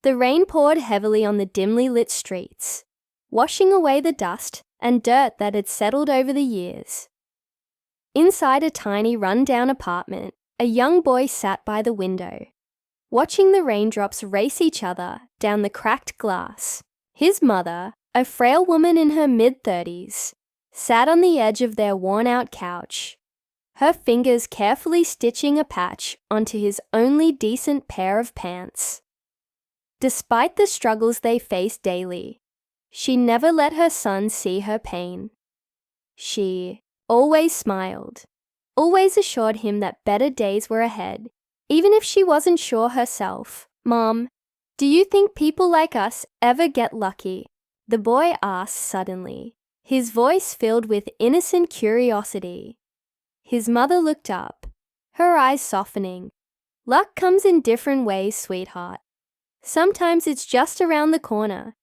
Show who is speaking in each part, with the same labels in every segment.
Speaker 1: The rain poured heavily on the dimly lit streets, washing away the dust and dirt that had settled over the years. Inside a tiny run-down apartment, a young boy sat by the window, watching the raindrops race each other down the cracked glass. His mother, a frail woman in her mid-30s, sat on the edge of their worn-out couch, her fingers carefully stitching a patch onto his only decent pair of pants. Despite the struggles they faced daily, she never let her son see her pain. She always smiled, always assured him that better days were ahead, even if she wasn't sure herself. "Mom, do you think people like us ever get lucky?" the boy asked suddenly, his voice filled with innocent curiosity. His mother looked up, her eyes softening. "Luck comes in different ways, sweetheart. Sometimes it's just around the corner,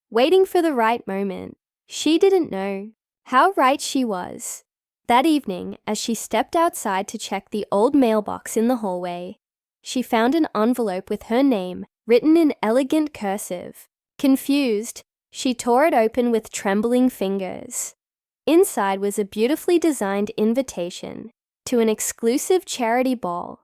Speaker 1: waiting for the right moment." She didn't know how right she was. That evening, as she stepped outside to check the old mailbox in the hallway, she found an envelope with her name written in elegant cursive. Confused, she tore it open with trembling fingers. Inside was a beautifully designed invitation to an exclusive charity ball,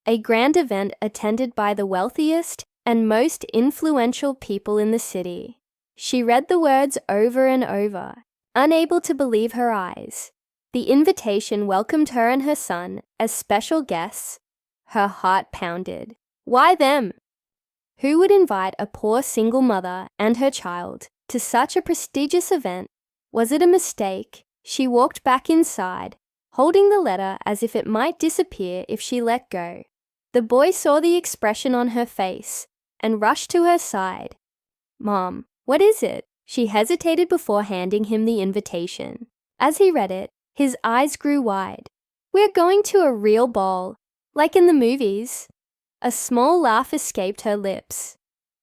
Speaker 1: a grand event attended by the wealthiest and most influential people in the city. She read the words over and over, unable to believe her eyes. The invitation welcomed her and her son as special guests. Her heart pounded. Why them? Who would invite a poor single mother and her child to such a prestigious event? Was it a mistake? She walked back inside, holding the letter as if it might disappear if she let go. The boy saw the expression on her face and rushed to her side. "Mom, what is it?" She hesitated before handing him the invitation. As he read it, his eyes grew wide. "We're going to a real ball, like in the movies." A small laugh escaped her lips.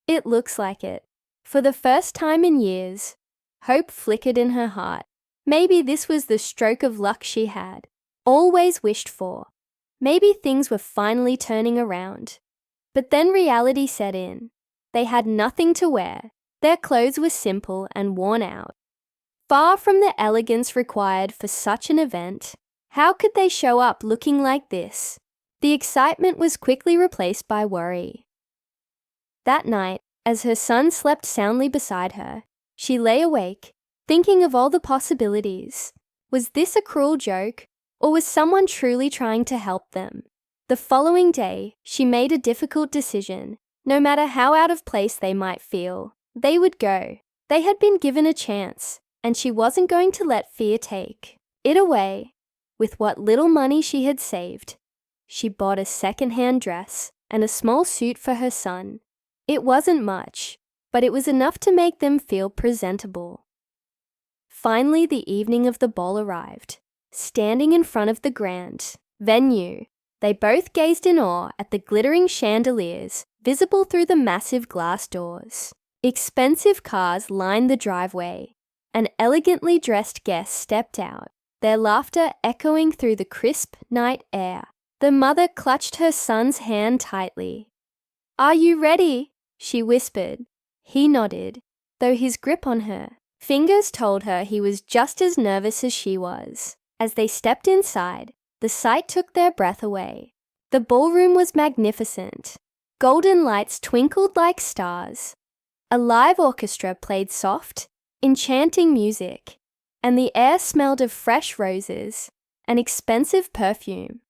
Speaker 1: "It looks like it." For the first time in years, hope flickered in her heart. Maybe this was the stroke of luck she had always wished for. Maybe things were finally turning around. But then reality set in. They had nothing to wear. Their clothes were simple and worn out. Far from the elegance required for such an event, how could they show up looking like this? The excitement was quickly replaced by worry. That night, as her son slept soundly beside her, she lay awake, thinking of all the possibilities. Was this a cruel joke, or was someone truly trying to help them? The following day, she made a difficult decision. No matter how out of place they might feel, they would go. They had been given a chance, and she wasn't going to let fear take it away. With what little money she had saved, she bought a second-hand dress and a small suit for her son. It wasn't much, but it was enough to make them feel presentable. Finally, the evening of the ball arrived. Standing in front of the grand venue, they both gazed in awe at the glittering chandeliers visible through the massive glass doors. Expensive cars lined the driveway. An elegantly dressed guest stepped out, their laughter echoing through the crisp night air. The mother clutched her son's hand tightly. "Are you ready?" she whispered. He nodded, though his grip on her fingers told her he was just as nervous as she was. As they stepped inside, the sight took their breath away. The ballroom was magnificent. Golden lights twinkled like stars. A live orchestra played soft, enchanting music, and the air smelled of fresh roses and expensive perfume.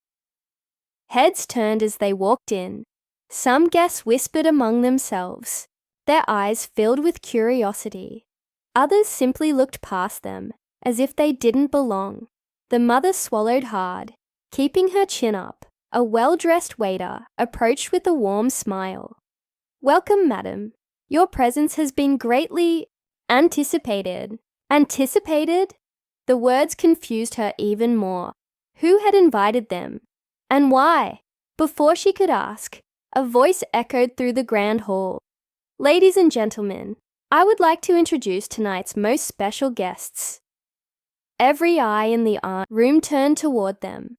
Speaker 1: Heads turned as they walked in. Some guests whispered among themselves, their eyes filled with curiosity. Others simply looked past them, as if they didn't belong. The mother swallowed hard, keeping her chin up. A well-dressed waiter approached with a warm smile. "Welcome, madam. Your presence has been greatly anticipated." Anticipated? The words confused her even more. Who had invited them? And why? Before she could ask, a voice echoed through the grand hall. "Ladies and gentlemen, I would like to introduce tonight's most special guests." Every eye in the room turned toward them.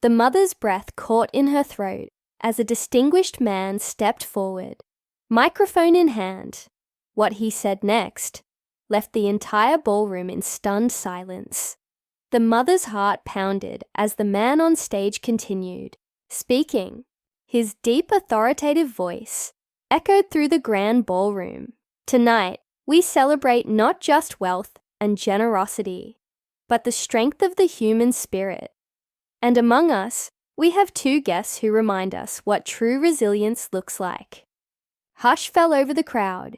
Speaker 1: The mother's breath caught in her throat as a distinguished man stepped forward. microphone in hand. What he said next left the entire ballroom in stunned silence. The mother's heart pounded as the man on stage continued, speaking. His deep, authoritative voice echoed through the grand ballroom. Tonight, we celebrate not just wealth and generosity, but the strength of the human spirit. And among us, we have two guests who remind us what true resilience looks like. Hush fell over the crowd.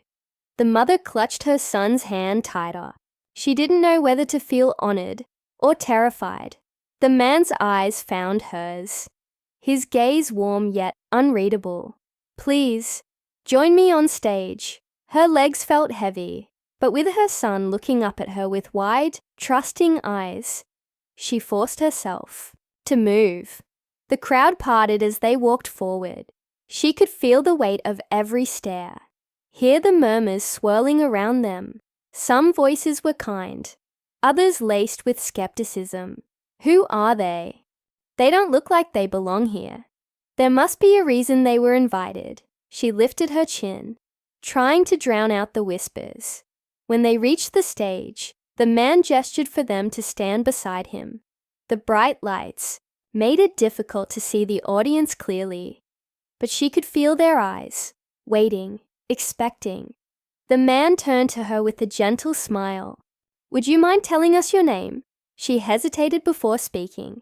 Speaker 1: The mother clutched her son's hand tighter. She didn't know whether to feel honored or terrified. The man's eyes found hers, his gaze warm yet unreadable. Please, join me on stage. Her legs felt heavy, but with her son looking up at her with wide, trusting eyes, she forced herself to move. The crowd parted as they walked forward. She could feel the weight of every stare, hear the murmurs swirling around them. Some voices were kind, others laced with skepticism. Who are they? They don't look like they belong here. There must be a reason they were invited. She lifted her chin, trying to drown out the whispers. When they reached the stage, the man gestured for them to stand beside him. The bright lights made it difficult to see the audience clearly, but she could feel their eyes, waiting, expecting. The man turned to her with a gentle smile. Would you mind telling us your name? She hesitated before speaking.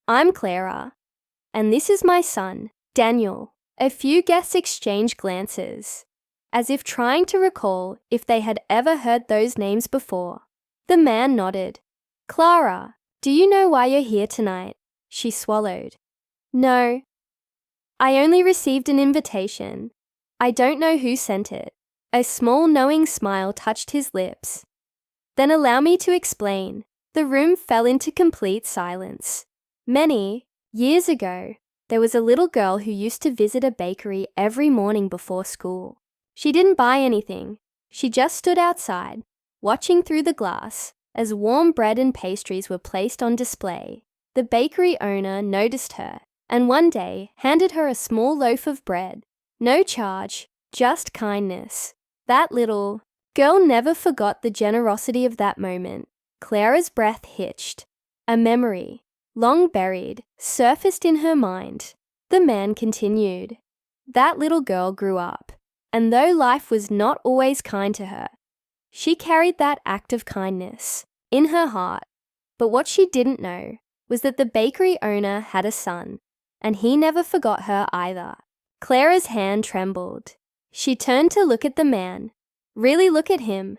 Speaker 1: I'm Clara, and this is my son, Daniel. A few guests exchanged glances, as if trying to recall if they had ever heard those names before. The man nodded. Clara, do you know why you're here tonight? She swallowed. No. I only received an invitation. I don't know who sent it. A small knowing smile touched his lips. Then allow me to explain. The room fell into complete silence. Many years ago, there was a little girl who used to visit a bakery every morning before school. She didn't buy anything. She just stood outside, watching through the glass as warm bread and pastries were placed on display. The bakery owner noticed her and one day handed her a small loaf of bread. No charge, just kindness. That little girl never forgot the generosity of that moment. Clara's breath hitched. A memory, long buried, surfaced in her mind. The man continued. That little girl grew up, and though life was not always kind to her, she carried that act of kindness in her heart. But what she didn't know was that the bakery owner had a son, and he never forgot her either. Clara's hand trembled. She turned to look at the man. Really look at him.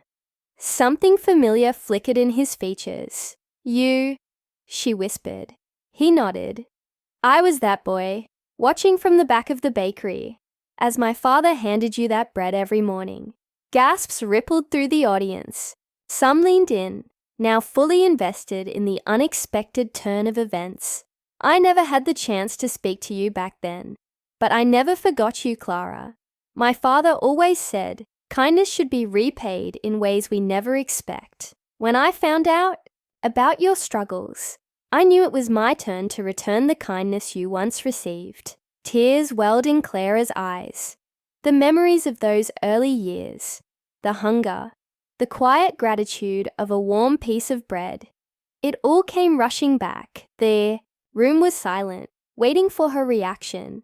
Speaker 1: Something familiar flickered in his features. You, she whispered. He nodded. I was that boy, watching from the back of the bakery, as my father handed you that bread every morning. Gasps rippled through the audience. Some leaned in, now fully invested in the unexpected turn of events. I never had the chance to speak to you back then, but I never forgot you, Clara. My father always said, kindness should be repaid in ways we never expect. When I found out about your struggles, I knew it was my turn to return the kindness you once received. Tears welled in Clara's eyes. The memories of those early years, the hunger, the quiet gratitude of a warm piece of bread. It all came rushing back. The room was silent, waiting for her reaction.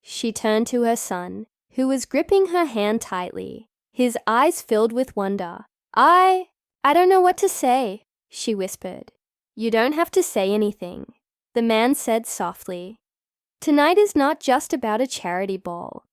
Speaker 1: She turned to her son, who was gripping her hand tightly. His eyes filled with wonder. I don't know what to say, she whispered. You don't have to say anything, the man said softly. Tonight is not just about a charity ball.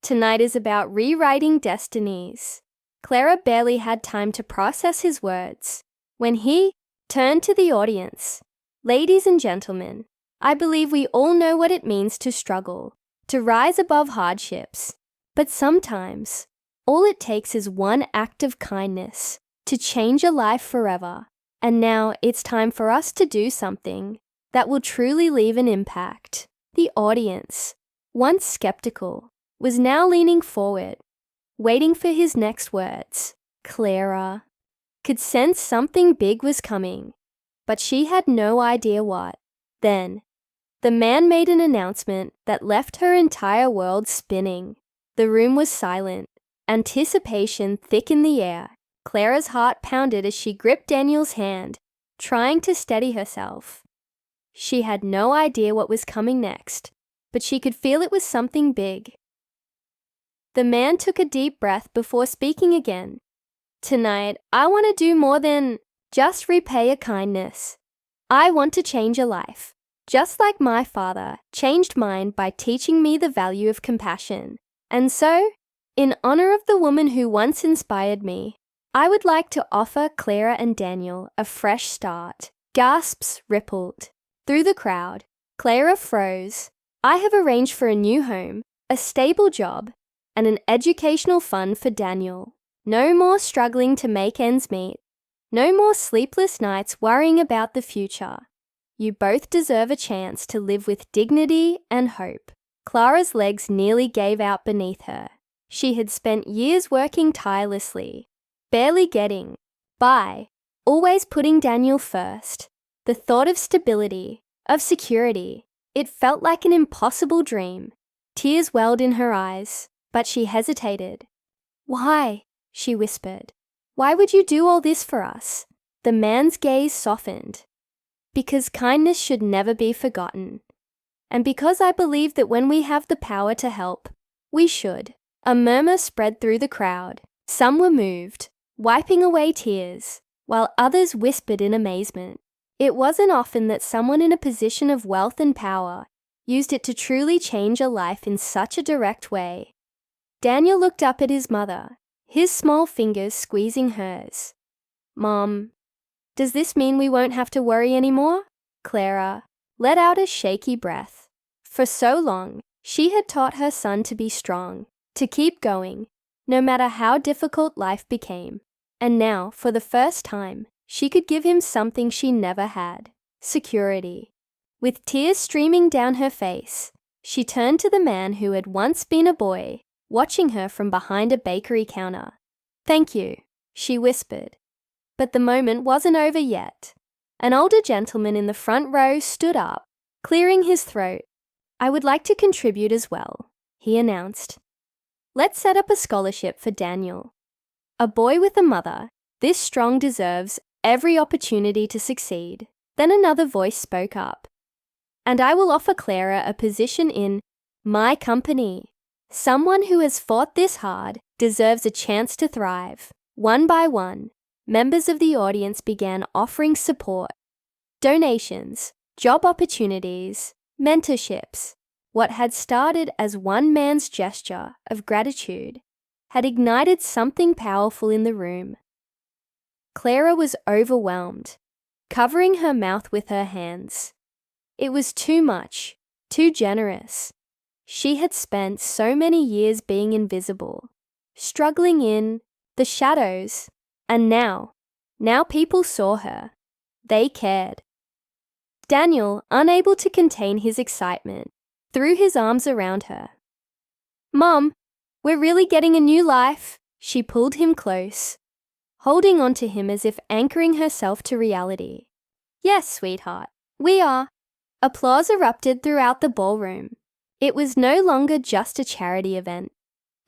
Speaker 1: Tonight is about rewriting destinies. Clara barely had time to process his words when he turned to the audience. Ladies and gentlemen, I believe we all know what it means to struggle, to rise above hardships. But sometimes, all it takes is one act of kindness to change a life forever. And now it's time for us to do something that will truly leave an impact. The audience, once skeptical, was now leaning forward, waiting for his next words. Clara could sense something big was coming, but she had no idea what. Then, the man made an announcement that left her entire world spinning. The room was silent. Anticipation thick in the air. Clara's heart pounded as she gripped Daniel's hand, trying to steady herself. She had no idea what was coming next, but she could feel it was something big. The man took a deep breath before speaking again. Tonight, I want to do more than just repay a kindness. I want to change a life, just like my father changed mine by teaching me the value of compassion. And so, in honor of the woman who once inspired me, I would like to offer Clara and Daniel a fresh start. Gasps rippled through the crowd. Clara froze. I have arranged for a new home, a stable job, and an educational fund for Daniel. No more struggling to make ends meet. No more sleepless nights worrying about the future. You both deserve a chance to live with dignity and hope. Clara's legs nearly gave out beneath her. She had spent years working tirelessly, barely getting by, always putting Daniel first. The thought of stability, of security, it felt like an impossible dream. Tears welled in her eyes, but she hesitated. Why? She whispered. Why would you do all this for us? The man's gaze softened. Because kindness should never be forgotten. And because I believe that when we have the power to help, we should. A murmur spread through the crowd. Some were moved, wiping away tears, while others whispered in amazement. It wasn't often that someone in a position of wealth and power used it to truly change a life in such a direct way. Daniel looked up at his mother, his small fingers squeezing hers. Mom, does this mean we won't have to worry anymore? Clara let out a shaky breath. For so long, she had taught her son to be strong, to keep going, no matter how difficult life became. And now, for the first time, she could give him something she never had: security. With tears streaming down her face, she turned to the man who had once been a boy, watching her from behind a bakery counter. Thank you, she whispered. But the moment wasn't over yet. An older gentleman in the front row stood up, clearing his throat. I would like to contribute as well, he announced. Let's set up a scholarship for Daniel. A boy with a mother, this strong deserves every opportunity to succeed. Then another voice spoke up. And I will offer Clara a position in my company. Someone who has fought this hard deserves a chance to thrive. One by one, members of the audience began offering support, donations, job opportunities, mentorships. What had started as one man's gesture of gratitude had ignited something powerful in the room. Clara was overwhelmed, covering her mouth with her hands. It was too much, too generous. She had spent so many years being invisible, struggling in the shadows, and now people saw her. They cared. Daniel, unable to contain his excitement, threw his arms around her. Mom, we're really getting a new life. She pulled him close, holding on to him as if anchoring herself to reality. Yes, sweetheart, we are. Applause erupted throughout the ballroom. It was no longer just a charity event.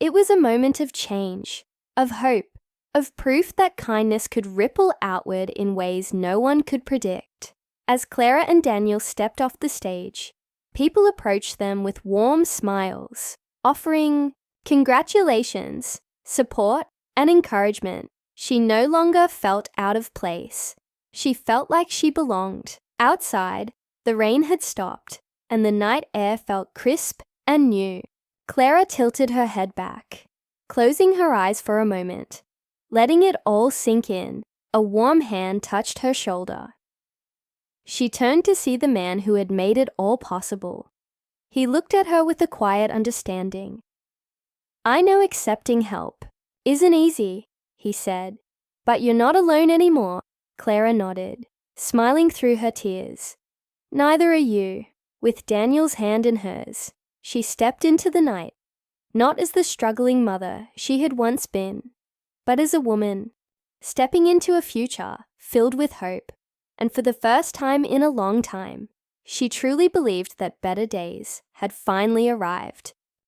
Speaker 1: It was a moment of change, of hope, of proof that kindness could ripple outward in ways no one could predict. As Clara and Daniel stepped off the stage, people approached them with warm smiles, offering congratulations, support, and encouragement. She no longer felt out of place. She felt like she belonged. Outside, the rain had stopped, and the night air felt crisp and new. Clara tilted her head back, closing her eyes for a moment. Letting it all sink in, a warm hand touched her shoulder. She turned to see the man who had made it all possible. He looked at her with a quiet understanding. I know accepting help isn't easy, he said, but you're not alone anymore. Clara nodded, smiling through her tears. Neither are you. With Daniel's hand in hers, she stepped into the night, not as the struggling mother she had once been, but as a woman, stepping into a future filled with hope. And for the first time in a long time, she truly believed that better days had finally arrived.